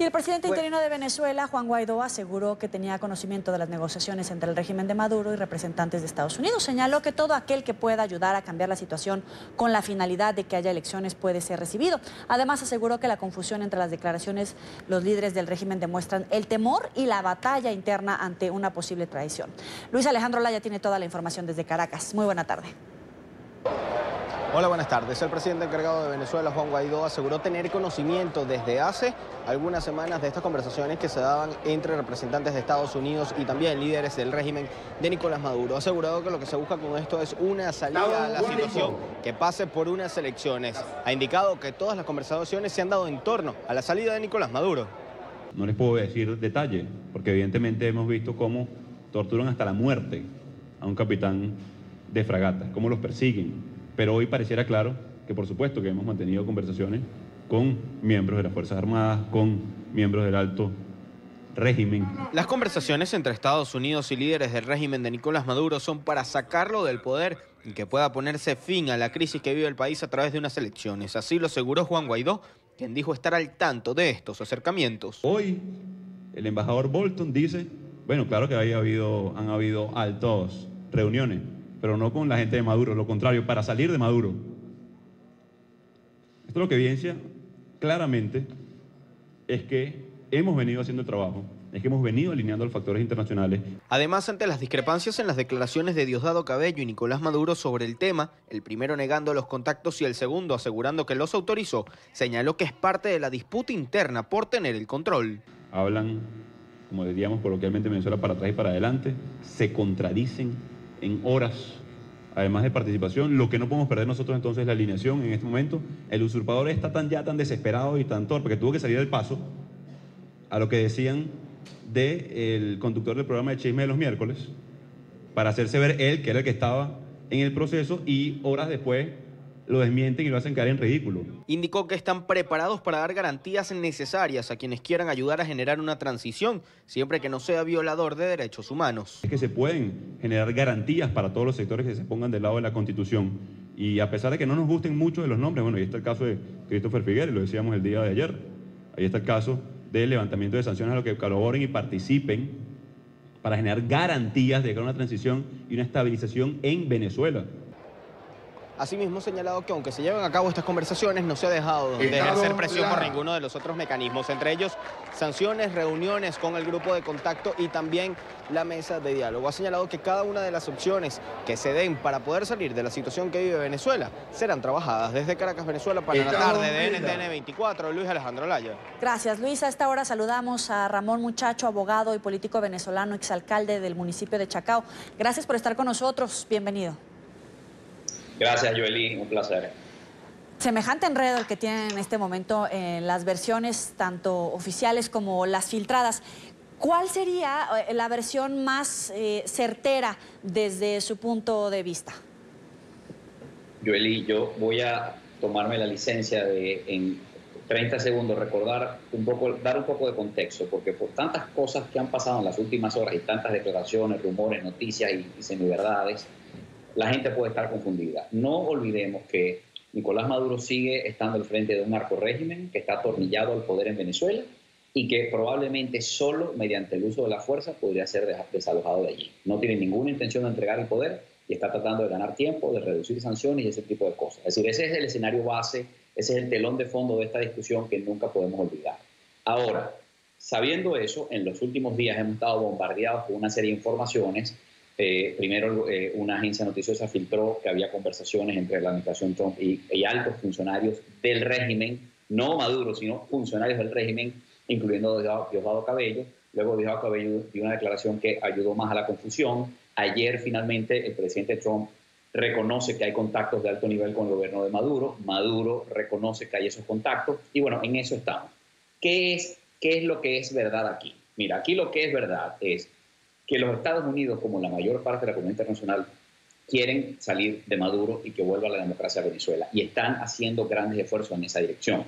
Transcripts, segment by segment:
el presidente interino de Venezuela, Juan Guaidó, aseguró que tenía conocimiento de las negociaciones entre el régimen de Maduro y representantes de Estados Unidos. Señaló que todo aquel que pueda ayudar a cambiar la situación con la finalidad de que haya elecciones puede ser recibido. Además, aseguró que la confusión entre las declaraciones, los líderes del régimen demuestran el temor y la batalla interna ante una posible traición. Luis Alejandro Laya tiene toda la información desde Caracas. Muy buena tarde. Hola, buenas tardes. El presidente encargado de Venezuela, Juan Guaidó, aseguró tener conocimiento desde hace algunas semanas de estas conversaciones que se daban entre representantes de Estados Unidos y también líderes del régimen de Nicolás Maduro. Ha asegurado que lo que se busca con esto es una salida a la situación que pase por unas elecciones. Ha indicado que todas las conversaciones se han dado en torno a la salida de Nicolás Maduro. No les puedo decir detalle, porque evidentemente hemos visto cómo torturan hasta la muerte a un capitán de fragata, cómo los persiguen. Pero hoy pareciera claro que, por supuesto, que hemos mantenido conversaciones con miembros de las Fuerzas Armadas, con miembros del alto régimen. Las conversaciones entre Estados Unidos y líderes del régimen de Nicolás Maduro son para sacarlo del poder y que pueda ponerse fin a la crisis que vive el país a través de unas elecciones. Así lo aseguró Juan Guaidó, quien dijo estar al tanto de estos acercamientos. Hoy el embajador Bolton dice, bueno, claro que han habido altas reuniones, pero no con la gente de Maduro, lo contrario, para salir de Maduro. Esto lo que evidencia claramente es que hemos venido haciendo el trabajo, es que hemos venido alineando los factores internacionales. Además, ante las discrepancias en las declaraciones de Diosdado Cabello y Nicolás Maduro sobre el tema, el primero negando los contactos y el segundo asegurando que los autorizó, señaló que es parte de la disputa interna por tener el control. Hablan, como diríamos coloquialmente en Venezuela, para atrás y para adelante, se contradicen en horas, además de participación. Lo que no podemos perder nosotros entonces es la alineación en este momento. El usurpador está tan desesperado y tan torpe que tuvo que salir del paso a lo que decían del conductor del programa de Chisme de los miércoles para hacerse ver él, que era el que estaba en el proceso, y horas después lo desmienten y lo hacen caer en ridículo. Indicó que están preparados para dar garantías necesarias a quienes quieran ayudar a generar una transición, siempre que no sea violador de derechos humanos. Es que se pueden generar garantías para todos los sectores que se pongan del lado de la Constitución. Y a pesar de que no nos gusten mucho de los nombres, bueno, ahí está el caso de Christopher Figueres, lo decíamos el día de ayer. Ahí está el caso del levantamiento de sanciones a los que colaboren y participen para generar garantías de una transición y una estabilización en Venezuela. Asimismo, señalado que aunque se lleven a cabo estas conversaciones, no se ha dejado de ejercer presión por ninguno de los otros mecanismos, entre ellos sanciones, reuniones con el grupo de contacto y también la mesa de diálogo. Ha señalado que cada una de las opciones que se den para poder salir de la situación que vive Venezuela serán trabajadas. Desde Caracas, Venezuela, para la tarde de NTN 24, Luis Alejandro Laya. Gracias, Luis. A esta hora saludamos a Ramón Muchacho, abogado y político venezolano, exalcalde del municipio de Chacao. Gracias por estar con nosotros. Bienvenido. Gracias, Joely, un placer. Semejante enredo el que tienen en este momento en las versiones tanto oficiales como las filtradas. ¿Cuál sería la versión más certera desde su punto de vista? Joely, yo voy a tomarme la licencia de en 30 segundos recordar un poco, dar un poco de contexto, porque por tantas cosas que han pasado en las últimas horas y tantas declaraciones, rumores, noticias y semiverdades, la gente puede estar confundida. No olvidemos que Nicolás Maduro sigue estando al frente de un narcorrégimen que está atornillado al poder en Venezuela y que probablemente solo mediante el uso de la fuerza podría ser desalojado de allí. No tiene ninguna intención de entregar el poder y está tratando de ganar tiempo, de reducir sanciones y ese tipo de cosas. Es decir, ese es el escenario base, ese es el telón de fondo de esta discusión que nunca podemos olvidar. Ahora, sabiendo eso, en los últimos días hemos estado bombardeados con una serie de informaciones. Primero, una agencia noticiosa filtró que había conversaciones entre la administración Trump y altos funcionarios del régimen, no Maduro, sino funcionarios del régimen, incluyendo Diosdado Cabello. Luego Diosdado Cabello dio una declaración que ayudó más a la confusión. Ayer, finalmente, el presidente Trump reconoce que hay contactos de alto nivel con el gobierno de Maduro. Maduro reconoce que hay esos contactos. Y bueno, en eso estamos. ¿Qué es lo que es verdad aquí? Mira, aquí lo que es verdad es que los Estados Unidos, como la mayor parte de la comunidad internacional, quieren salir de Maduro y que vuelva la democracia a Venezuela. Y están haciendo grandes esfuerzos en esa dirección.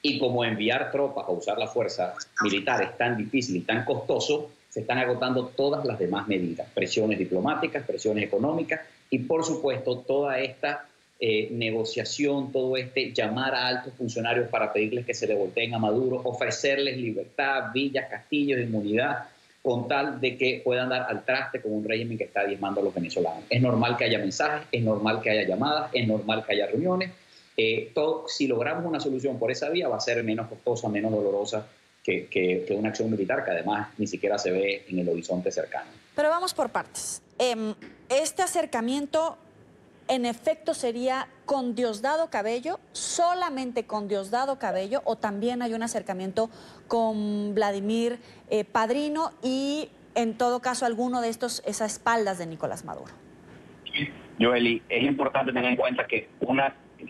Y como enviar tropas o usar la fuerza militar es tan difícil y tan costoso, se están agotando todas las demás medidas. Presiones diplomáticas, presiones económicas y, por supuesto, toda esta negociación, todo llamar a altos funcionarios para pedirles que se le volteen a Maduro, ofrecerles libertad, villas, castillos, inmunidad, con tal de que puedan dar al traste con un régimen que está diezmando a los venezolanos. Es normal que haya mensajes, es normal que haya llamadas, es normal que haya reuniones. Si logramos una solución por esa vía, va a ser menos costosa, menos dolorosa que una acción militar que además ni siquiera se ve en el horizonte cercano. Pero vamos por partes. Este acercamiento, en efecto, sería con Diosdado Cabello, solamente con Diosdado Cabello, o también hay un acercamiento con Vladimir Padrino y, en todo caso, alguno de estos es a espaldas de Nicolás Maduro. Joely, es importante tener en cuenta que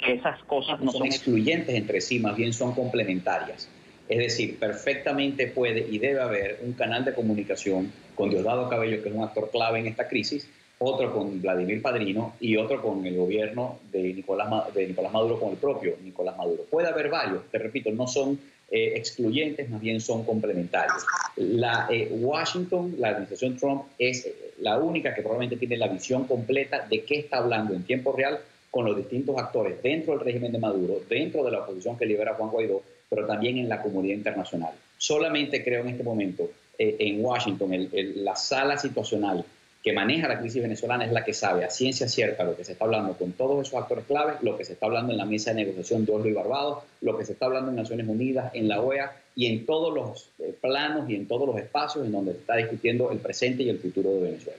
esas cosas no son excluyentes entre sí, más bien son complementarias. Es decir, perfectamente puede y debe haber un canal de comunicación con Diosdado Cabello, que es un actor clave en esta crisis, otro con Vladimir Padrino y otro con el gobierno de Nicolás Maduro, con el propio Nicolás Maduro. Puede haber varios, te repito, no son excluyentes, más bien son complementarios. Washington, la administración Trump, es la única que probablemente tiene la visión completa de qué está hablando en tiempo real con los distintos actores dentro del régimen de Maduro, dentro de la oposición que lidera Juan Guaidó, pero también en la comunidad internacional. Solamente creo en este momento en Washington, la sala situacional que maneja la crisis venezolana es la que sabe a ciencia cierta lo que se está hablando con todos esos actores claves, lo que se está hablando en la mesa de negociación de Oslo y Barbados, lo que se está hablando en Naciones Unidas, en la OEA y en todos los planos y en todos los espacios en donde se está discutiendo el presente y el futuro de Venezuela.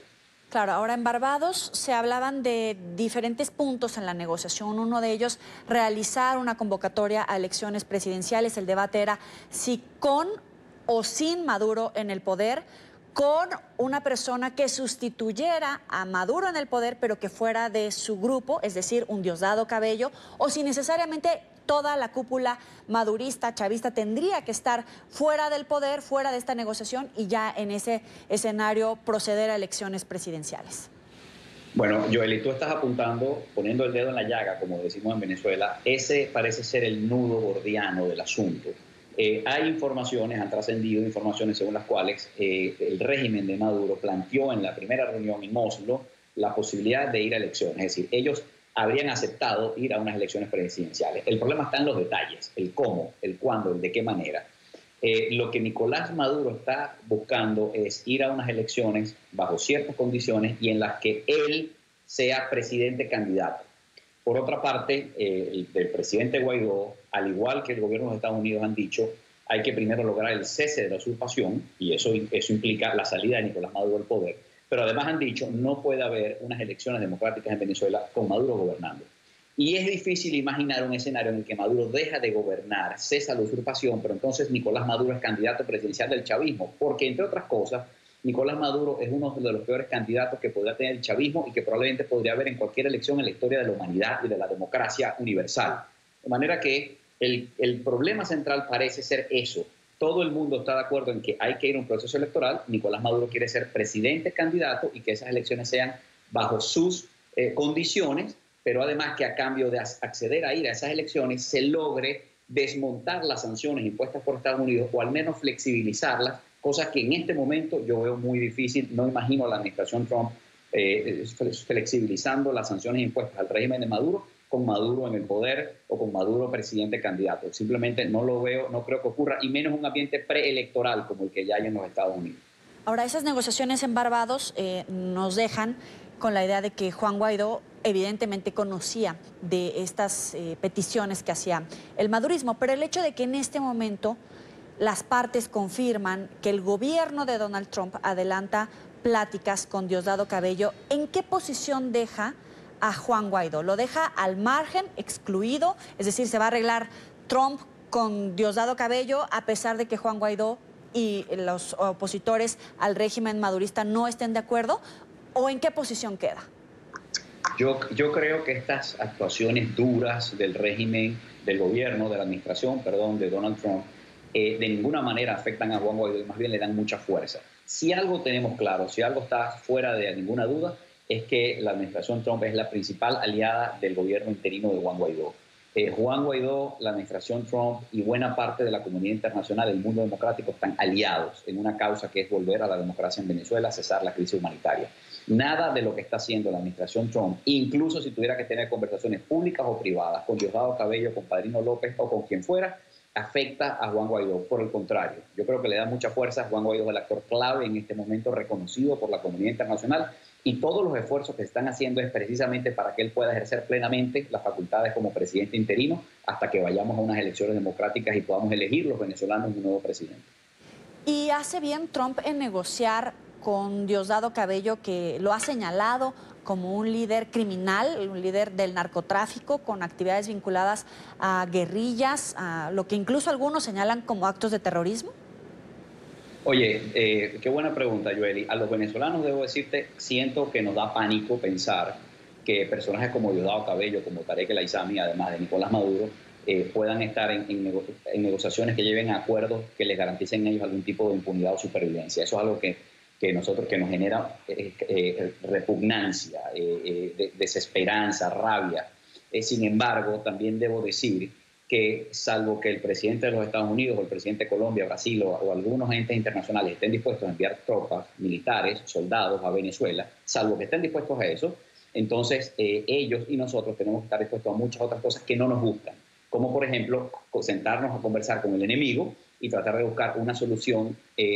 Claro, ahora en Barbados se hablaban de diferentes puntos en la negociación. Uno de ellos, realizar una convocatoria a elecciones presidenciales. El debate era si con o sin Maduro en el poder, con una persona que sustituyera a Maduro en el poder, pero que fuera de su grupo, es decir, un Diosdado Cabello, o si necesariamente toda la cúpula madurista, chavista, tendría que estar fuera del poder, fuera de esta negociación y ya en ese escenario proceder a elecciones presidenciales. Bueno, Joely, tú estás apuntando, poniendo el dedo en la llaga, como decimos en Venezuela. Ese parece ser el nudo gordiano del asunto. Hay informaciones, han trascendido informaciones según las cuales el régimen de Maduro planteó en la primera reunión en Oslo la posibilidad de ir a elecciones. Es decir, ellos habrían aceptado ir a unas elecciones presidenciales. El problema está en los detalles, el cómo, el cuándo, el de qué manera. Lo que Nicolás Maduro está buscando es ir a unas elecciones bajo ciertas condiciones y en las que él sea presidente candidato. Por otra parte, el presidente Guaidó, al igual que el gobierno de Estados Unidos han dicho, hay que primero lograr el cese de la usurpación y eso implica la salida de Nicolás Maduro del poder. Pero además han dicho no puede haber unas elecciones democráticas en Venezuela con Maduro gobernando. Y es difícil imaginar un escenario en el que Maduro deja de gobernar, cesa la usurpación, pero entonces Nicolás Maduro es candidato presidencial del chavismo, porque entre otras cosas, Nicolás Maduro es uno de los peores candidatos que podría tener el chavismo y que probablemente podría haber en cualquier elección en la historia de la humanidad y de la democracia universal. De manera que el problema central parece ser eso. Todo el mundo está de acuerdo en que hay que ir a un proceso electoral. Nicolás Maduro quiere ser presidente candidato y que esas elecciones sean bajo sus condiciones, pero además que a cambio de acceder a ir a esas elecciones se logre desmontar las sanciones impuestas por Estados Unidos o al menos flexibilizarlas, cosas que en este momento yo veo muy difícil. No imagino a la administración Trump flexibilizando las sanciones impuestas al régimen de Maduro con Maduro en el poder o con Maduro presidente candidato. Simplemente no lo veo, no creo que ocurra, y menos un ambiente preelectoral como el que ya hay en los Estados Unidos. Ahora, esas negociaciones en Barbados nos dejan con la idea de que Juan Guaidó evidentemente conocía de estas peticiones que hacía el madurismo, pero el hecho de que en este momento las partes confirman que el gobierno de Donald Trump adelanta pláticas con Diosdado Cabello, ¿en qué posición deja a Juan Guaidó? ¿Lo deja al margen, excluido? Es decir, ¿se va a arreglar Trump con Diosdado Cabello a pesar de que Juan Guaidó y los opositores al régimen madurista no estén de acuerdo? ¿O en qué posición queda? Yo creo que estas actuaciones duras del régimen, del gobierno, de la administración, perdón, de Donald Trump, de ninguna manera afectan a Juan Guaidó y más bien le dan mucha fuerza. Si algo tenemos claro, si algo está fuera de ninguna duda, es que la administración Trump es la principal aliada del gobierno interino de Juan Guaidó. Juan Guaidó, la administración Trump y buena parte de la comunidad internacional, el mundo democrático, están aliados en una causa que es volver a la democracia en Venezuela, cesar la crisis humanitaria. Nada de lo que está haciendo la administración Trump, incluso si tuviera que tener conversaciones públicas o privadas con Diosdado Cabello, con Padrino López o con quien fuera, afecta a Juan Guaidó. Por el contrario, yo creo que le da mucha fuerza. Juan Guaidó es el actor clave en este momento, reconocido por la comunidad internacional, y todos los esfuerzos que se están haciendo es precisamente para que él pueda ejercer plenamente las facultades como presidente interino hasta que vayamos a unas elecciones democráticas y podamos elegir los venezolanos un nuevo presidente. ¿Y hace bien Trump en negociar con Diosdado Cabello, que lo ha señalado como un líder criminal, un líder del narcotráfico con actividades vinculadas a guerrillas, a lo que incluso algunos señalan como actos de terrorismo? Oye, qué buena pregunta, Joely. A los venezolanos, debo decirte, siento que nos da pánico pensar que personajes como Diosdado Cabello, como Tarek El Aissami, además de Nicolás Maduro, puedan estar en negociaciones que lleven a acuerdos que les garanticen a ellos algún tipo de impunidad o supervivencia. Eso es algo que nos genera repugnancia, desesperanza, rabia. Sin embargo, también debo decir que salvo que el presidente de los Estados Unidos o el presidente de Colombia, Brasil o algunos entes internacionales estén dispuestos a enviar tropas militares, soldados a Venezuela, salvo que estén dispuestos a eso, entonces ellos y nosotros tenemos que estar dispuestos a muchas otras cosas que no nos gustan, como por ejemplo sentarnos a conversar con el enemigo y tratar de buscar una solución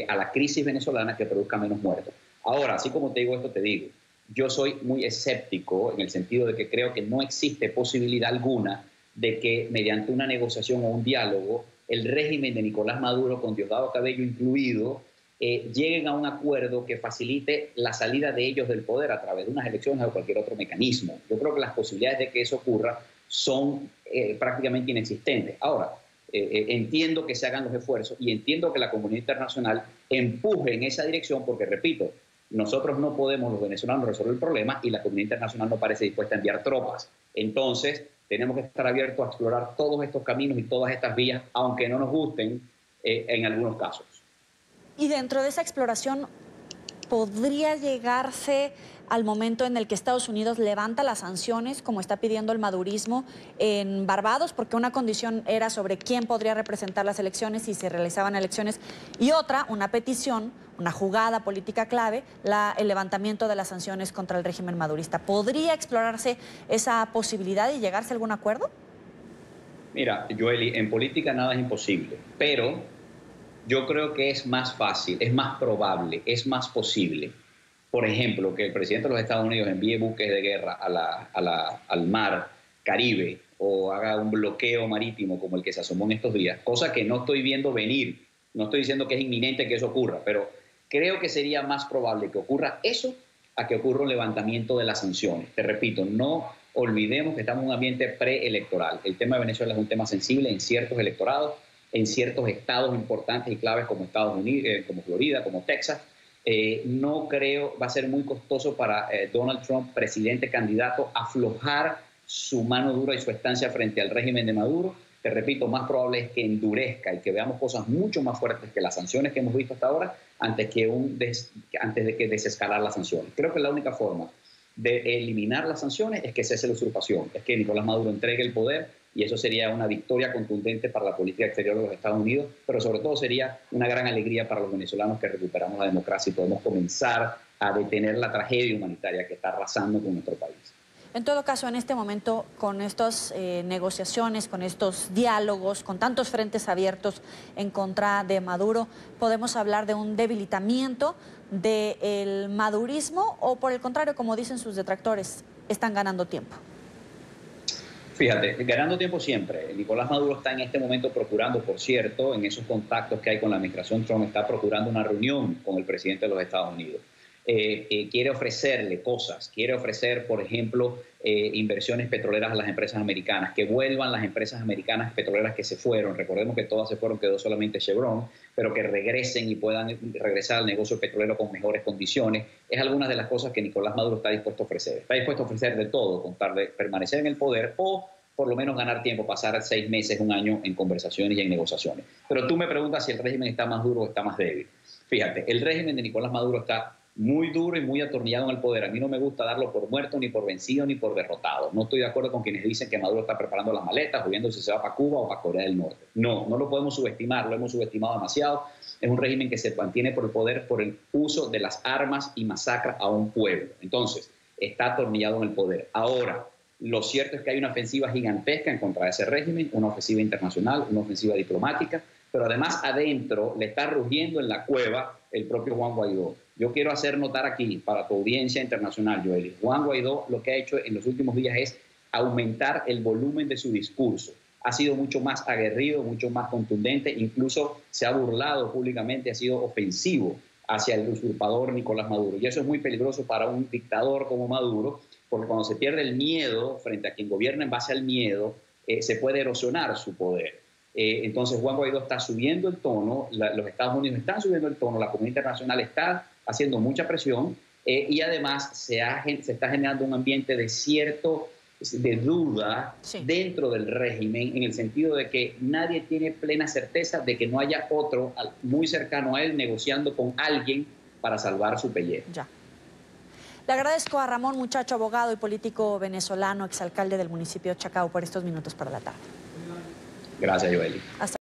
a la crisis venezolana que produzca menos muertos. Ahora, así como te digo esto, te digo, yo soy muy escéptico en el sentido de que creo que no existe posibilidad alguna de que mediante una negociación o un diálogo el régimen de Nicolás Maduro, con Diosdado Cabello incluido, lleguen a un acuerdo que facilite la salida de ellos del poder a través de unas elecciones o cualquier otro mecanismo. Yo creo que las posibilidades de que eso ocurra son prácticamente inexistentes. Ahora, entiendo que se hagan los esfuerzos y entiendo que la comunidad internacional empuje en esa dirección porque, repito, nosotros no podemos, los venezolanos, resolver el problema y la comunidad internacional no parece dispuesta a enviar tropas. Entonces, tenemos que estar abiertos a explorar todos estos caminos y todas estas vías, aunque no nos gusten en algunos casos. Y dentro de esa exploración, ¿podría llegarse al momento en el que Estados Unidos levanta las sanciones, como está pidiendo el madurismo en Barbados? Porque una condición era sobre quién podría representar las elecciones si se realizaban elecciones, y otra, una petición, una jugada política clave, el levantamiento de las sanciones contra el régimen madurista. ¿Podría explorarse esa posibilidad y llegarse a algún acuerdo? Mira, Joely, en política nada es imposible, pero yo creo que es más fácil, es más probable, es más posible. Por ejemplo, que el presidente de los Estados Unidos envíe buques de guerra al mar Caribe o haga un bloqueo marítimo como el que se asomó en estos días, cosa que no estoy viendo venir. No estoy diciendo que es inminente que eso ocurra, pero creo que sería más probable que ocurra eso a que ocurra un levantamiento de las sanciones. Te repito, no olvidemos que estamos en un ambiente preelectoral. El tema de Venezuela es un tema sensible en ciertos electorados, en ciertos estados importantes y claves como Estados Unidos, como Florida, como Texas. No creo, va a ser muy costoso para Donald Trump, presidente candidato, aflojar su mano dura y su estancia frente al régimen de Maduro. Te repito, más probable es que endurezca y que veamos cosas mucho más fuertes que las sanciones que hemos visto hasta ahora antes de que desescalar las sanciones. Creo que la única forma de eliminar las sanciones es que cese la usurpación, es que Nicolás Maduro entregue el poder, y eso sería una victoria contundente para la política exterior de los Estados Unidos, pero sobre todo sería una gran alegría para los venezolanos que recuperamos la democracia y podemos comenzar a detener la tragedia humanitaria que está arrasando con nuestro país. En todo caso, en este momento, con estas negociaciones, con estos diálogos, con tantos frentes abiertos en contra de Maduro, ¿podemos hablar de un debilitamiento del madurismo o, por el contrario, como dicen sus detractores, están ganando tiempo? Fíjate, ganando tiempo siempre. Nicolás Maduro está en este momento procurando, por cierto, en esos contactos que hay con la administración Trump, está procurando una reunión con el presidente de los Estados Unidos. Quiere ofrecerle cosas, quiere ofrecer, por ejemplo, inversiones petroleras a las empresas americanas, que vuelvan las empresas americanas petroleras que se fueron. Recordemos que todas se fueron, quedó solamente Chevron, pero que regresen y puedan regresar al negocio petrolero con mejores condiciones. Es algunas de las cosas que Nicolás Maduro está dispuesto a ofrecer. Está dispuesto a ofrecer de todo, con tal de permanecer en el poder o por lo menos ganar tiempo, pasar 6 meses, un año en conversaciones y en negociaciones. Pero tú me preguntas si el régimen está más duro o está más débil. Fíjate, el régimen de Nicolás Maduro está muy duro y muy atornillado en el poder. A mí no me gusta darlo por muerto, ni por vencido, ni por derrotado. No estoy de acuerdo con quienes dicen que Maduro está preparando las maletas o viendo si se va para Cuba o para Corea del Norte. No, no lo podemos subestimar, lo hemos subestimado demasiado. Es un régimen que se mantiene por el poder por el uso de las armas y masacra a un pueblo. Entonces, está atornillado en el poder. Ahora, lo cierto es que hay una ofensiva gigantesca en contra de ese régimen, una ofensiva internacional, una ofensiva diplomática, pero además adentro le está rugiendo en la cueva el propio Juan Guaidó. Yo quiero hacer notar aquí, para tu audiencia internacional, Joely, Juan Guaidó lo que ha hecho en los últimos días es aumentar el volumen de su discurso. Ha sido mucho más aguerrido, mucho más contundente, incluso se ha burlado públicamente, ha sido ofensivo hacia el usurpador Nicolás Maduro. Y eso es muy peligroso para un dictador como Maduro, porque cuando se pierde el miedo frente a quien gobierna en base al miedo, se puede erosionar su poder. Entonces Juan Guaidó está subiendo el tono, los Estados Unidos están subiendo el tono, la comunidad internacional está haciendo mucha presión y además se está generando un ambiente de duda dentro del régimen, en el sentido de que nadie tiene plena certeza de que no haya otro muy cercano a él negociando con alguien para salvar su pellejo. Ya. Le agradezco a Ramón Muchacho, abogado y político venezolano, exalcalde del municipio de Chacao, por estos minutos para la tarde. Gracias, Joely. Hasta